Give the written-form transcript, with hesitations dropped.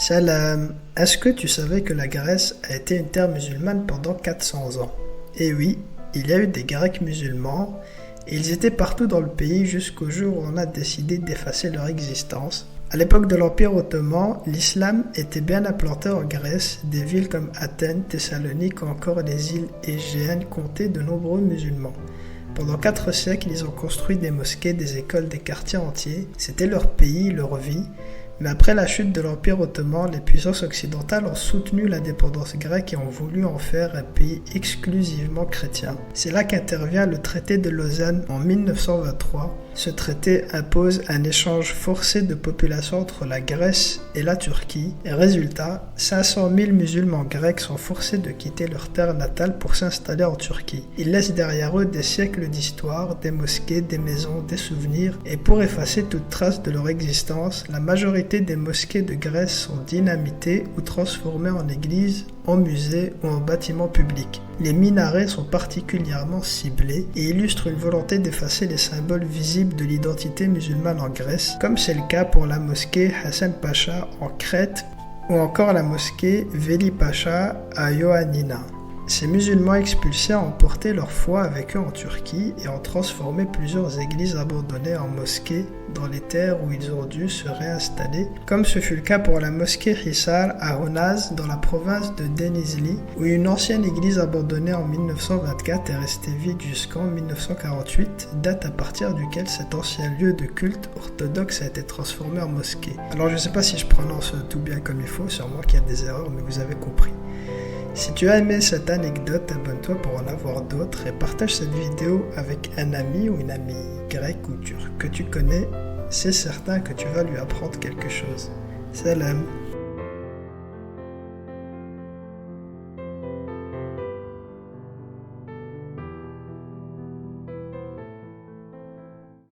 Salam, est-ce que tu savais que la Grèce a été une terre musulmane pendant 400 ans? Eh oui, il y a eu des Grecs musulmans, et ils étaient partout dans le pays jusqu'au jour où on a décidé d'effacer leur existence. À l'époque de l'Empire ottoman, l'islam était bien implanté en Grèce, des villes comme Athènes, Thessalonique ou encore les îles Égéennes comptaient de nombreux musulmans. Pendant 4 siècles, ils ont construit des mosquées, des écoles, des quartiers entiers. C'était leur pays, leur vie. Mais après la chute de l'Empire ottoman, les puissances occidentales ont soutenu l'indépendance grecque et ont voulu en faire un pays exclusivement chrétien. C'est là qu'intervient le traité de Lausanne en 1923. Ce traité impose un échange forcé de population entre la Grèce et la Turquie. Et résultat, 500 000 musulmans grecs sont forcés de quitter leur terre natale pour s'installer en Turquie. Ils laissent derrière eux des siècles d'histoire, des mosquées, des maisons, des souvenirs. Et pour effacer toute trace de leur existence, la majorité des mosquées de Grèce sont dynamitées ou transformées en églises, en musées ou en bâtiments publics. Les minarets sont particulièrement ciblés et illustrent une volonté d'effacer les symboles visibles de l'identité musulmane en Grèce, comme c'est le cas pour la mosquée Hassan Pacha en Crète ou encore la mosquée Veli Pacha à Ioannina. Ces musulmans expulsés ont emporté leur foi avec eux en Turquie et ont transformé plusieurs églises abandonnées en mosquées dans les terres où ils ont dû se réinstaller, comme ce fut le cas pour la mosquée Hisar à Honaz dans la province de Denizli, où une ancienne église abandonnée en 1924 est restée vide jusqu'en 1948, date à partir duquel cet ancien lieu de culte orthodoxe a été transformé en mosquée. Alors je ne sais pas si je prononce tout bien comme il faut, sûrement qu'il y a des erreurs, mais vous avez compris. Si tu as aimé cette anecdote, abonne-toi pour en avoir d'autres et partage cette vidéo avec un ami ou une amie grec ou turc que tu connais. C'est certain que tu vas lui apprendre quelque chose. Salam.